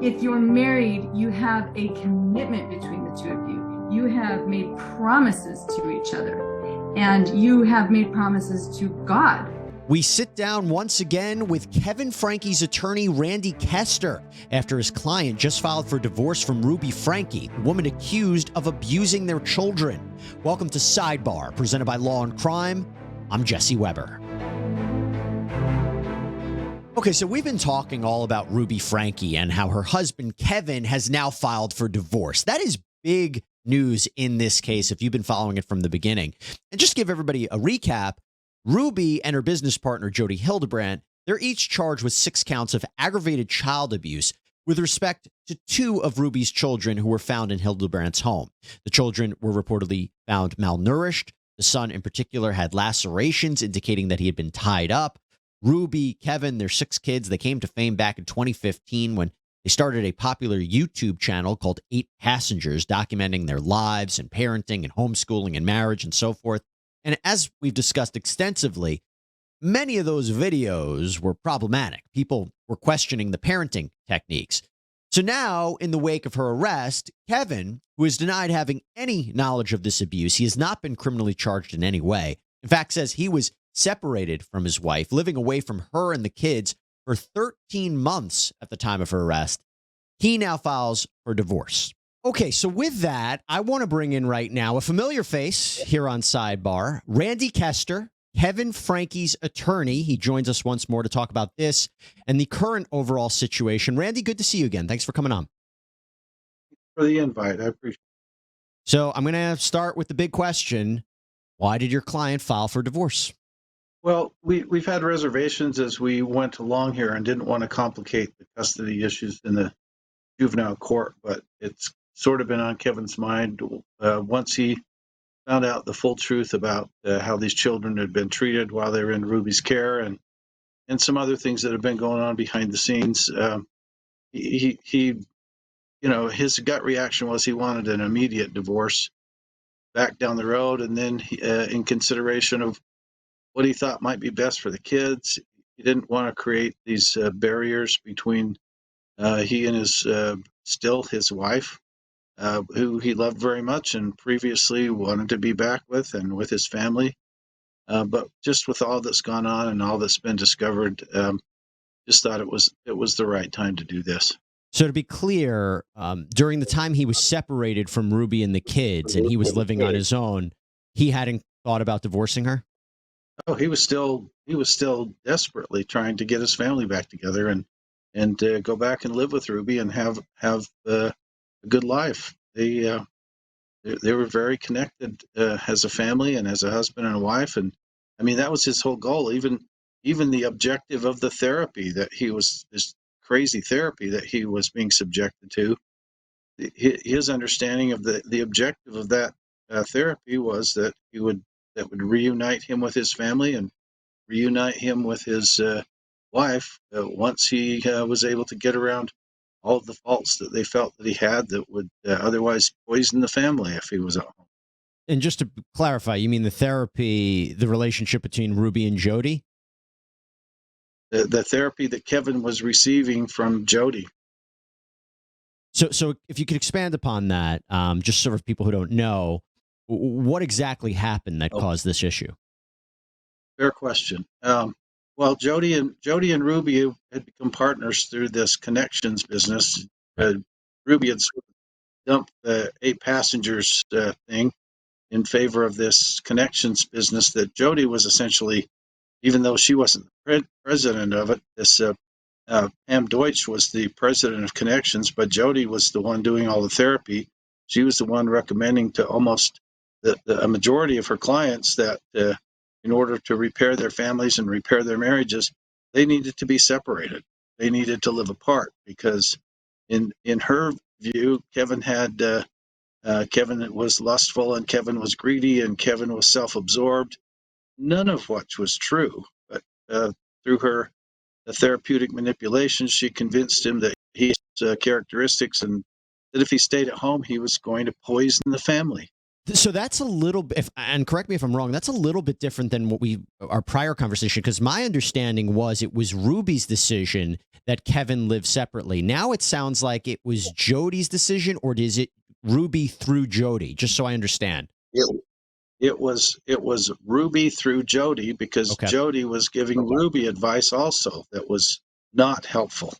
If you're married, you have a commitment between the two of you. You have made promises to each other, and you have made promises to God. We sit down once again with Kevin Franke's attorney, Randy Kester, after his client just filed for divorce from Ruby Franke, the woman accused of abusing their children. Welcome to Sidebar, presented by Law&Crime. I'm Jesse Weber. Okay, so we've been talking all about Ruby Franke and how her husband, Kevin, has now filed for divorce. That is big news in this case, if you've been following it from the beginning. And just to give everybody a recap, Ruby and her business partner, Jody Hildebrandt, they're each charged with 6 counts of aggravated child abuse with respect to 2 of Ruby's children who were found in Hildebrandt's home. The children were reportedly found malnourished. The son in particular had lacerations indicating that he had been tied up. Ruby, Kevin, their 6 kids, they came to fame back in 2015 when they started a popular YouTube channel called 8 Passengers, documenting their lives and parenting and homeschooling and marriage and so forth. And as we've discussed extensively, many of those videos were problematic. People were questioning the parenting techniques. So now, in the wake of her arrest, Kevin, who is denied having any knowledge of this abuse, he has not been criminally charged in any way. In fact, says he was separated from his wife, living away from her and the kids for 13 months at the time of her arrest. He now files for divorce. Okay, so with that, I want to bring in right now a familiar face here on Sidebar, Randy Kester, Kevin Franke's attorney. He joins us once more to talk about this and the current overall situation. Randy, good to see you again. Thanks for coming on. For the invite. I appreciate it. So I'm going to start with the big question. Why did your client file for divorce? Well, we've had reservations as we went along here and didn't want to complicate the custody issues in the juvenile court, but it's sort of been on Kevin's mind once he found out the full truth about how these children had been treated while they were in Ruby's care and some other things that have been going on behind the scenes. He his gut reaction was he wanted an immediate divorce back down the road, and then in consideration of what he thought might be best for the kids, he didn't want to create these barriers between he and his wife, who he loved very much and previously wanted to be back with and with his family. But just with all that's gone on and all that's been discovered, just thought it was the right time to do this. So to be clear, during the time he was separated from Ruby and the kids and he was living on his own, he hadn't thought about divorcing her? Oh, he was still desperately trying to get his family back together and go back and live with Ruby and have a good life. They were very connected as a family and as a husband and a wife, and I mean that was his whole goal. Even the objective of the therapy that he was, this crazy therapy that he was being subjected to, his understanding of the objective of that therapy was that would reunite him with his family and reunite him with his wife once he was able to get around all of the faults that they felt that he had that would otherwise poison the family if he was at home. And just to clarify, you mean the therapy, the relationship between Ruby and Jody? The therapy that Kevin was receiving from Jody. So if you could expand upon that, just sort of people who don't know, what exactly happened that caused this issue? Fair question. Well, Jody and Ruby had become partners through this connections business. Ruby had sort of dumped the 8 Passengers thing in favor of this connections business that Jody was essentially, even though she wasn't the president of it, this Pam Deutsch was the president of Connections, but Jody was the one doing all the therapy. She was the one recommending to almost a majority of her clients that in order to repair their families and repair their marriages, they needed to be separated. They needed to live apart because in her view, Kevin was lustful and Kevin was greedy and Kevin was self-absorbed, none of which was true. But through her therapeutic manipulation, she convinced him that he had characteristics and that if he stayed at home, he was going to poison the family. So that's a little bit, and correct me if I'm wrong, that's a little bit different than what our prior conversation, because my understanding was it was Ruby's decision that Kevin lived separately. Now it sounds like it was Jody's decision, or is it Ruby through Jody? Just so I understand. It was Ruby through Jody, because Okay. Jody was giving Ruby advice also that was not helpful.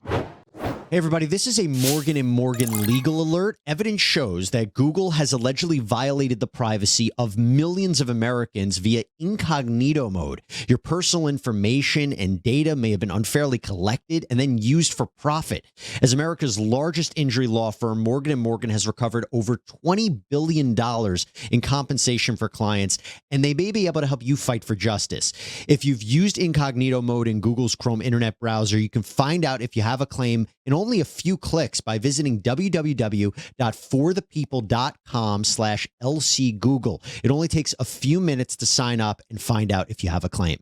Hey, everybody, this is a Morgan & Morgan legal alert. Evidence shows that Google has allegedly violated the privacy of millions of Americans via incognito mode. Your personal information and data may have been unfairly collected and then used for profit. As America's largest injury law firm, Morgan & Morgan has recovered over $20 billion in compensation for clients, and they may be able to help you fight for justice. If you've used incognito mode in Google's Chrome internet browser, you can find out if you have a claim in only a few clicks by visiting www.forthepeople.com/LC Google. It only takes a few minutes to sign up and find out if you have a claim.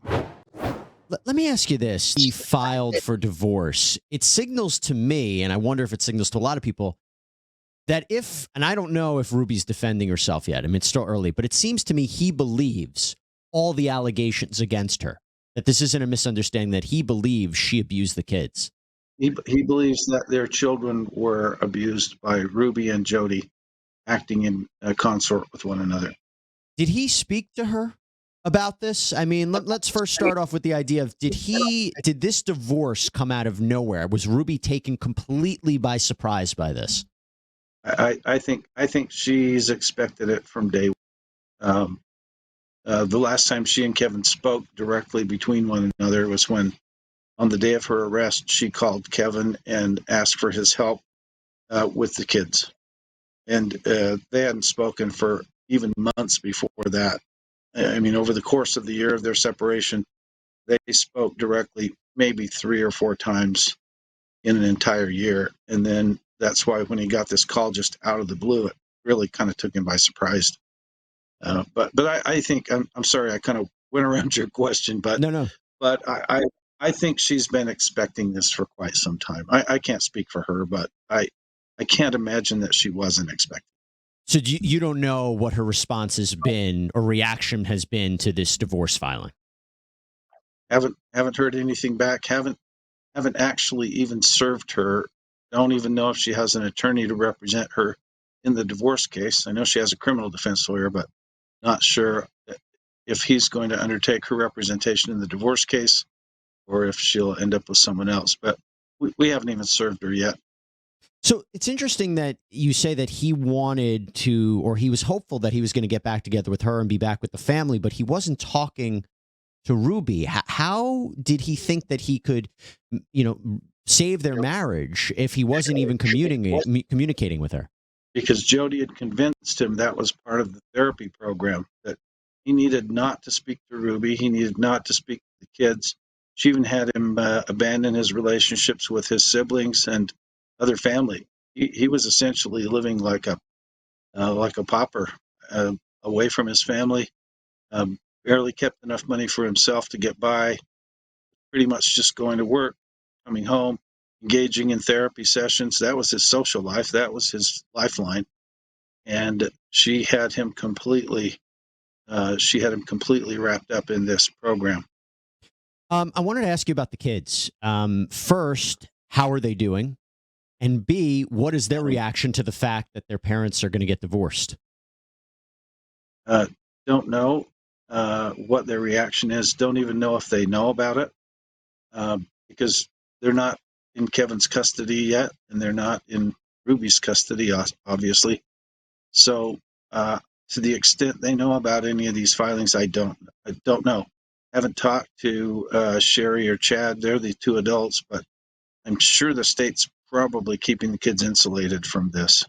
Let me ask you this. He filed for divorce. It signals to me, and I wonder if it signals to a lot of people, that if, and I don't know if Ruby's defending herself yet. I mean, it's still early, but it seems to me he believes all the allegations against her, that this isn't a misunderstanding, that he believes she abused the kids. He believes that their children were abused by Ruby and Jody, acting in consort with one another. Did he speak to her about this? I mean, let's first start off with the idea of, did this divorce come out of nowhere? Was Ruby taken completely by surprise by this? I think she's expected it from day one. The last time she and Kevin spoke directly between one another was when, on the day of her arrest, she called Kevin and asked for his help with the kids. And they hadn't spoken for even months before that. I mean, over the course of the year of their separation, they spoke directly maybe 3 or 4 times in an entire year. And then that's why when he got this call just out of the blue, it really kind of took him by surprise. But I think, I'm sorry, I kind of went around your question, but No. But I think she's been expecting this for quite some time. I can't speak for her, but I can't imagine that she wasn't expecting. So you don't know what her response has been or reaction has been to this divorce filing? Haven't heard anything back. Haven't actually even served her. Don't even know if she has an attorney to represent her in the divorce case. I know she has a criminal defense lawyer, but not sure if he's going to undertake her representation in the divorce case, or if she'll end up with someone else. But we haven't even served her yet. So it's interesting that you say that he wanted to, or he was hopeful that he was going to get back together with her and be back with the family, but he wasn't talking to Ruby. How did he think that he could, save their marriage if he wasn't even communicating with her? Because Jody had convinced him that was part of the therapy program, that he needed not to speak to Ruby. He needed not to speak to the kids. She even had him abandon his relationships with his siblings and other family. He was essentially living like a pauper, away from his family. Barely kept enough money for himself to get by. Pretty much just going to work, coming home, engaging in therapy sessions. That was his social life. That was his lifeline. And she had him completely wrapped up in this program. I wanted to ask you about the kids. First, how are they doing? And B, what is their reaction to the fact that their parents are going to get divorced? Don't know what their reaction is. Don't even know if they know about it, because they're not in Kevin's custody yet, and they're not in Ruby's custody, obviously. So to the extent they know about any of these filings, I don't know. Haven't talked to Sherry or Chad. They're the 2 adults, but I'm sure the state's probably keeping the kids insulated from this.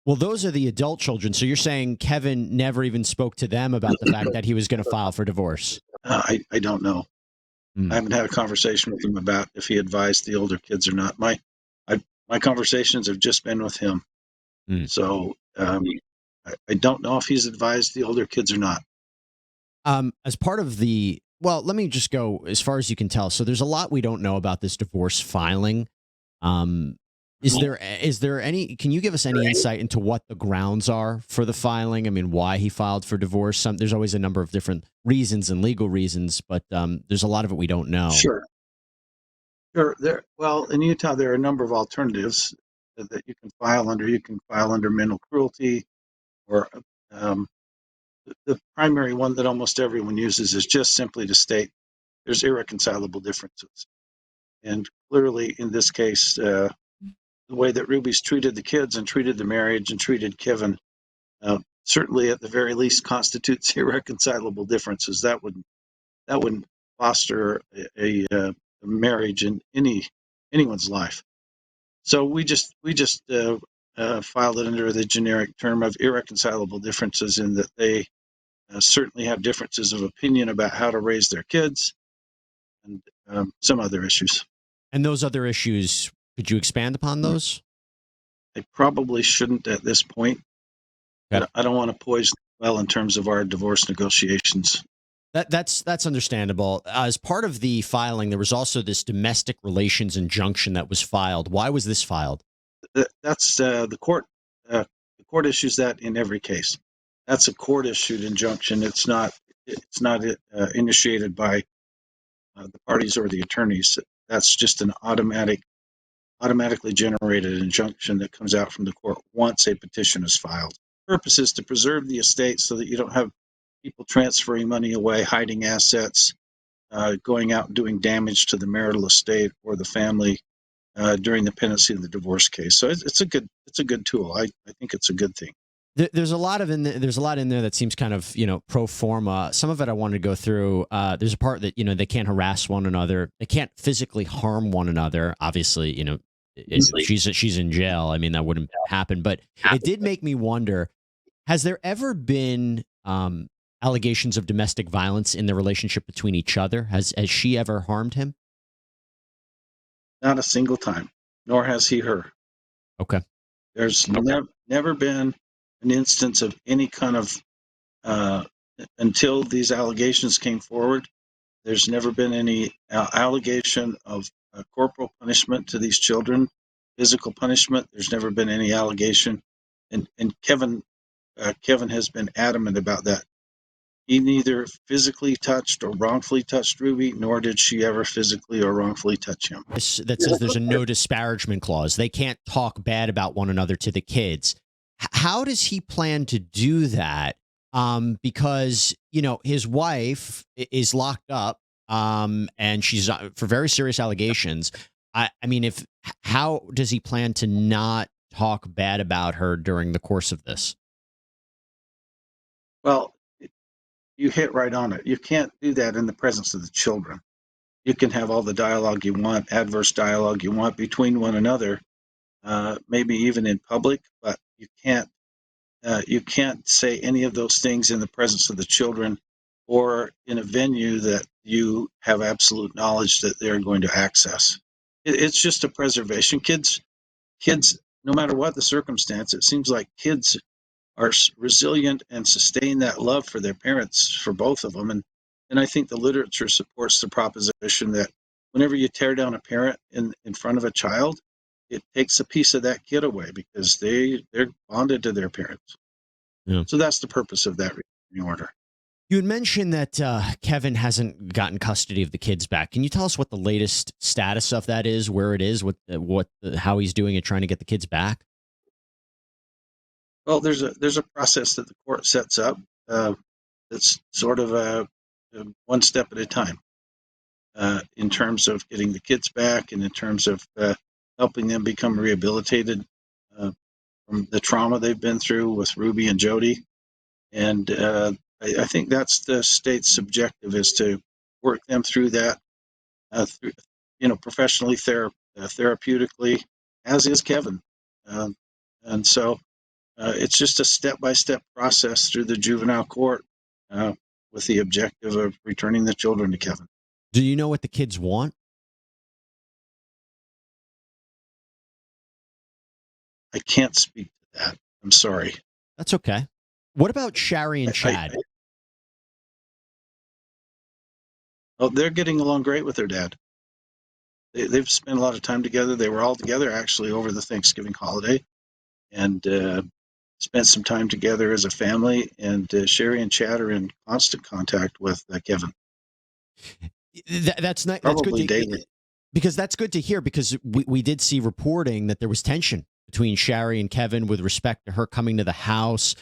Well, those are the adult children. So you're saying Kevin never even spoke to them about the fact that he was going to file for divorce? I don't know. I haven't had a conversation with him about if he advised the older kids or not. My conversations have just been with him. So I don't know if he's advised the older kids or not. As part of the, well, let me just go as far as you can tell. So there's a lot we don't know about this divorce filing. Is there any, can you give us any insight into what the grounds are for the filing? I mean, why he filed for divorce? There's always a number of different reasons and legal reasons, but there's a lot of it we don't know. Sure. Well, in Utah, there are a number of alternatives that you can file under. You can file under mental cruelty, or the primary one that almost everyone uses is just simply to state there's irreconcilable differences. And clearly, in this case, the way that Ruby's treated the kids and treated the marriage and treated Kevin certainly, at the very least, constitutes irreconcilable differences. That wouldn't foster a marriage in anyone's life. So we just filed it under the generic term of irreconcilable differences, in that they certainly have differences of opinion about how to raise their kids and some other issues. And those other issues, could you expand upon those? I probably shouldn't at this point. Okay. I don't want to poison the well in terms of our divorce negotiations. That's understandable. As part of the filing, there was also this domestic relations injunction that was filed. Why was this filed? That's the court. The court issues that in every case. That's a court-issued injunction. It's not initiated by the parties or the attorneys. That's just an automatically generated injunction that comes out from the court once a petition is filed. The purpose is to preserve the estate so that you don't have people transferring money away, hiding assets, going out and doing damage to the marital estate or the family during the pendency of the divorce case. So it's a good tool. I think it's a good thing. There's a lot in there that seems kind of, pro forma. Some of it I wanted to go through. There's a part that, they can't harass one another. They can't physically harm one another. Obviously, she's in jail. I mean, that wouldn't happen. But it did make me wonder, has there ever been allegations of domestic violence in the relationship between each other? Has she ever harmed him? Not a single time, nor has he her. Okay. There's never been an instance of any kind of, until these allegations came forward, there's never been any allegation of corporal punishment to these children, physical punishment. There's never been any allegation. And Kevin has been adamant about that. He neither physically touched or wrongfully touched Ruby, nor did she ever physically or wrongfully touch him. That says there's a no disparagement clause. They can't talk bad about one another to the kids. How does he plan to do that? Because, his wife is locked up and she's for very serious allegations. I mean, how does he plan to not talk bad about her during the course of this? Well, you hit right on it. You can't do that in the presence of the children. You can have all the dialogue you want, adverse dialogue you want between one another, maybe even in public, but you can't say any of those things in the presence of the children or in a venue that you have absolute knowledge that they're going to access. It's just a preservation. Kids, no matter what the circumstance, it seems like kids are resilient and sustain that love for their parents, for both of them. And I think the literature supports the proposition that whenever you tear down a parent in front of a child, it takes a piece of that kid away because they're bonded to their parents. Yeah. So that's the purpose of that order. You had mentioned that Kevin hasn't gotten custody of the kids back. Can you tell us what the latest status of that is, where it is, how he's doing it, trying to get the kids back? Well, there's a process that the court sets up that's sort of a one step at a time in terms of getting the kids back and in terms of helping them become rehabilitated from the trauma they've been through with Ruby and Jody. And I think that's the state's objective, is to work them through that, professionally, therapeutically, as is Kevin. And so it's just a step-by-step process through the juvenile court with the objective of returning the children to Kevin. Do you know what the kids want? I can't speak to that. I'm sorry. That's okay. What about Shari and Chad? They're getting along great with their dad. they've spent a lot of time together. They were all together actually over the Thanksgiving holiday, and spent some time together as a family. And Sherry and Chad are in constant contact with Kevin. That's not that's good Probably to, daily. because that's good to hear, because we did see reporting that there was tension between Sherry and Kevin with respect to her coming to the house.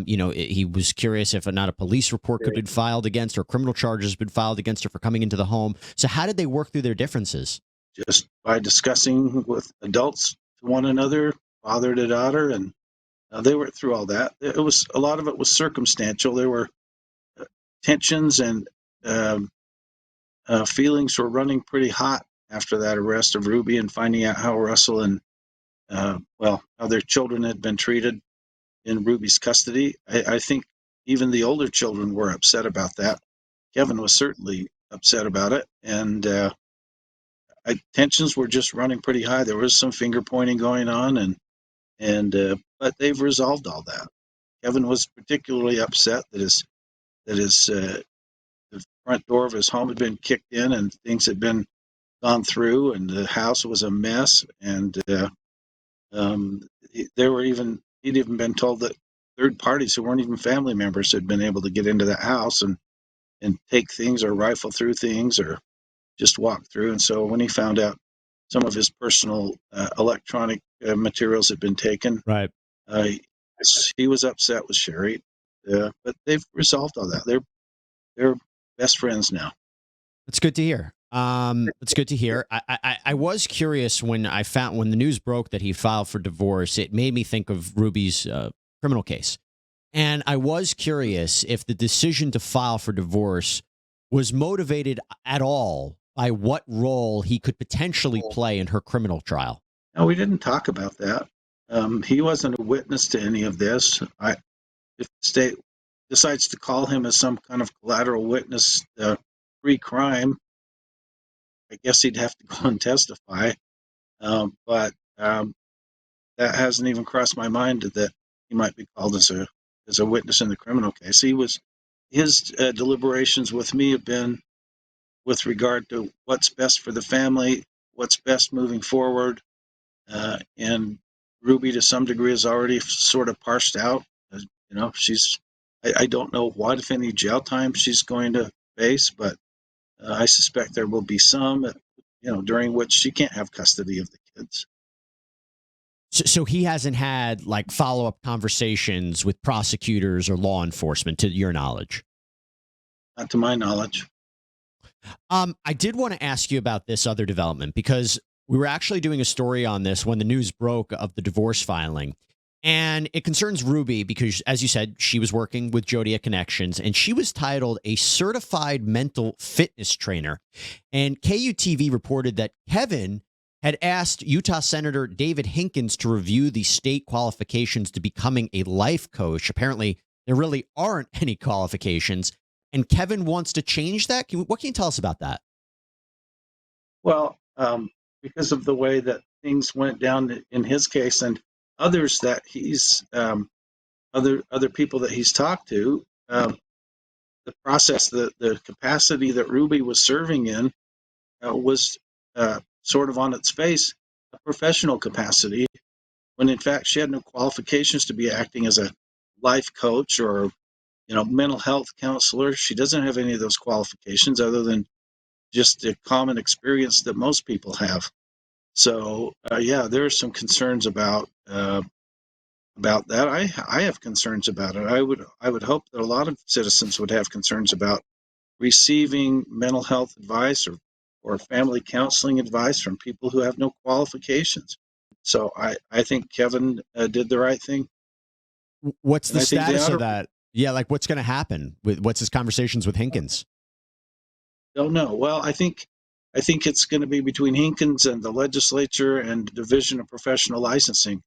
He was curious if not a police report could have been filed against her, criminal charges been filed against her for coming into the home. So how did they work through their differences? Just by discussing with adults to one another, father to daughter, and they went through all that. It was a lot of it was circumstantial. There were tensions, and feelings were running pretty hot after that arrest of Ruby and finding out how Russell and how their children had been treated in Ruby's custody. I think even the older children were upset about that. Kevin was certainly upset about it, and tensions were just running pretty high. There was some finger pointing going on, but they've resolved all that. Kevin was particularly upset that the front door of his home had been kicked in and things had been gone through, and the house was a mess. And he'd even been told that third parties who weren't even family members had been able to get into that house and take things or rifle through things or just walk through. And so when he found out some of his personal electronic materials had been taken, Right. He was upset with Sherry, but they've resolved all that. They're best friends now. That's good to hear. It's good to hear. I was curious when the news broke that he filed for divorce. It made me think of Ruby's criminal case, and I was curious if the decision to file for divorce was motivated at all by what role he could potentially play in her criminal trial. No, we didn't talk about that. He wasn't a witness to any of this. If the state decides to call him as some kind of collateral witness pre-crime, I guess he'd have to go and testify. But that hasn't even crossed my mind that he might be called as a witness in the criminal case. His deliberations with me have been with regard to what's best for the family, what's best moving forward, and Ruby to some degree has already sort of parsed out. I don't know what, if any, jail time she's going to face, but I suspect there will be some, during which she can't have custody of the kids. So he hasn't had like follow-up conversations with prosecutors or law enforcement, to your knowledge? Not to my knowledge. I did want to ask you about this other development, because we were actually doing a story on this when the news broke of the divorce filing. And it concerns Ruby because, as you said, she was working with Jody at Connections, and she was titled a certified mental fitness trainer. And KUTV reported that Kevin had asked Utah Senator David Hinkins to review the state qualifications to becoming a life coach. Apparently, there really aren't any qualifications, and Kevin wants to change that. What can you tell us about that? Well, because of the way that things went down in his case and others that he's other people that he's talked to, the process, the capacity that Ruby was serving in was sort of on its face a professional capacity, when in fact she had no qualifications to be acting as a life coach or mental health counselor. She doesn't have any of those qualifications other than just a common experience that most people have. So there are some concerns about that. I have concerns about it. I would hope that a lot of citizens would have concerns about receiving mental health advice or family counseling advice from people who have no qualifications. So I think Kevin did the right thing. What's the status of that? Yeah, like what's going to happen? What's his conversations with Hinkins? Don't know. Well, I think it's going to be between Hinkins and the legislature and the Division of Professional Licensing.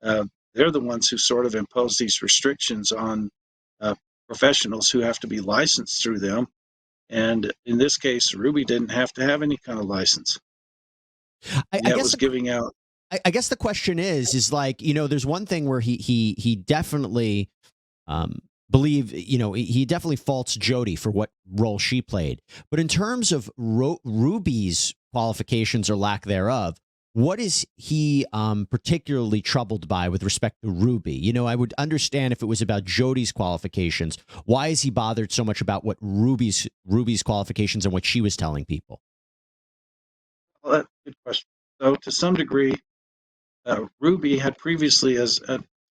They're the ones who sort of impose these restrictions on professionals who have to be licensed through them. And in this case, Ruby didn't have to have any kind of license. I guess I guess the question is like, there's one thing where he definitely he definitely faults Jody for what role she played. But in terms of Ruby's qualifications or lack thereof. What is he particularly troubled by with respect to Ruby? You know, I would understand if it was about Jody's qualifications. Why is he bothered so much about what Ruby's qualifications and what she was telling people? Well, that's a good question. So to some degree, Ruby had previously, as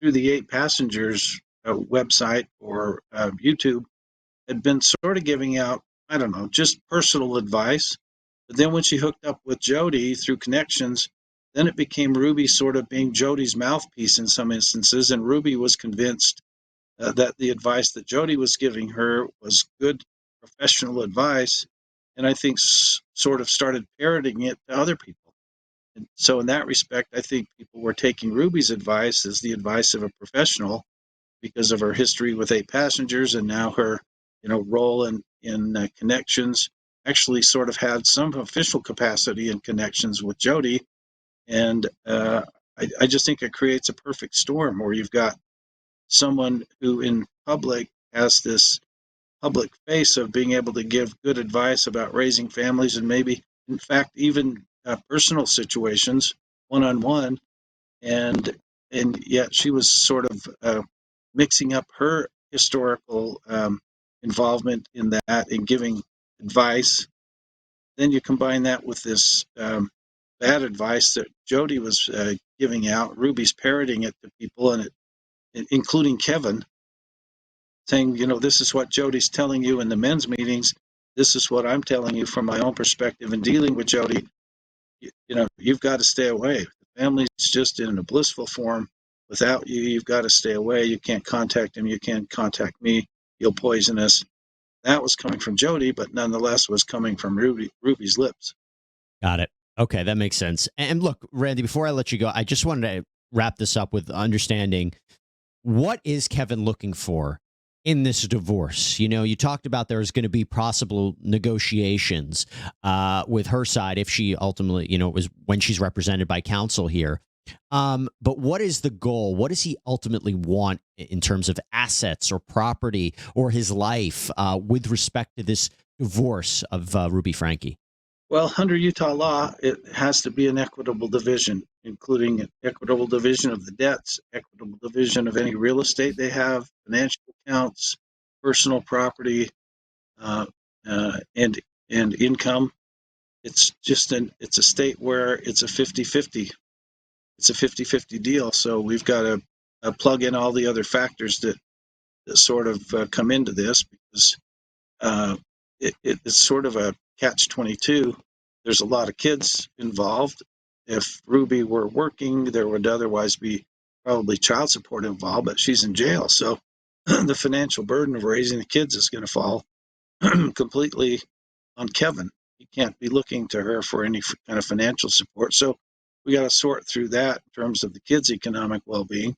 through the 8 Passengers website or YouTube, had been sort of giving out, I don't know, just personal advice. But then when she hooked up with Jody through connections, then it became Ruby sort of being Jody's mouthpiece in some instances, and Ruby was convinced that the advice that Jody was giving her was good professional advice, and I think sort of started parroting it to other people. And so in that respect, I think people were taking Ruby's advice as the advice of a professional because of her history with 8 Passengers and now her, role in connections. Actually sort of had some official capacity in connections with Jody. And I just think it creates a perfect storm where you've got someone who in public has this public face of being able to give good advice about raising families and maybe, in fact, even personal situations one-on-one. And yet she was sort of mixing up her historical involvement in that and giving advice. Then you combine that with this bad advice that Jody was giving out. Ruby's parroting it to people, and including Kevin, saying, this is what Jody's telling you in the men's meetings. This is what I'm telling you from my own perspective in dealing with Jody. You've got to stay away. The family's just in a blissful form. Without you, you've got to stay away. You can't contact him. You can't contact me. You'll poison us. That was coming from Jody, but nonetheless was coming from Ruby's lips. Got it. Okay, that makes sense. And look, Randy, before I let you go, I just wanted to wrap this up with understanding what is Kevin looking for in this divorce. You talked about there's going to be possible negotiations with her side if she ultimately, was when she's represented by counsel here. But what is the goal? What does he ultimately want in terms of assets or property or his life with respect to this divorce of Ruby Franke? Well, under Utah law, it has to be an equitable division, including an equitable division of the debts, equitable division of any real estate they have, financial accounts, personal property, and income. It's just it's a state where it's a 50-50. It's a 50-50 deal. So we've got to plug in all the other factors that sort of come into this because it's sort of a catch-22. There's a lot of kids involved. If Ruby were working, there would otherwise be probably child support involved, but she's in jail. So the financial burden of raising the kids is going to fall completely on Kevin. He can't be looking to her for any kind of financial support. So we got to sort through that in terms of the kids' economic well-being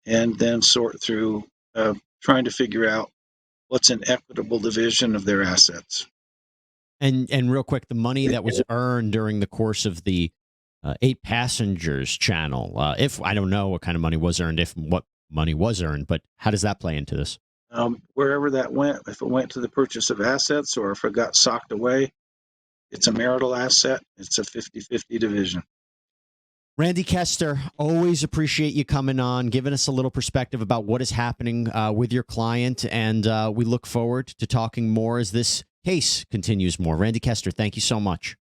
and then sort through trying to figure out what's an equitable division of their assets. And real quick, the money that was earned during the course of the 8 Passengers channel, if I don't know what kind of money was earned, if what money was earned, but how does that play into this? Wherever that went, if it went to the purchase of assets or if it got socked away, it's a marital asset. It's a 50-50 division. Randy Kester, always appreciate you coming on, giving us a little perspective about what is happening with your client, and we look forward to talking more as this case continues more. Randy Kester, thank you so much.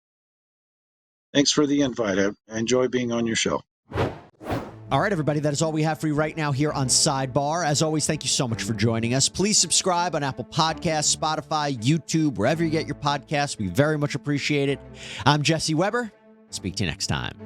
Thanks for the invite. I enjoy being on your show. All right, everybody, that is all we have for you right now here on Sidebar. As always, thank you so much for joining us. Please subscribe on Apple Podcasts, Spotify, YouTube, wherever you get your podcasts. We very much appreciate it. I'm Jesse Weber. Speak to you next time.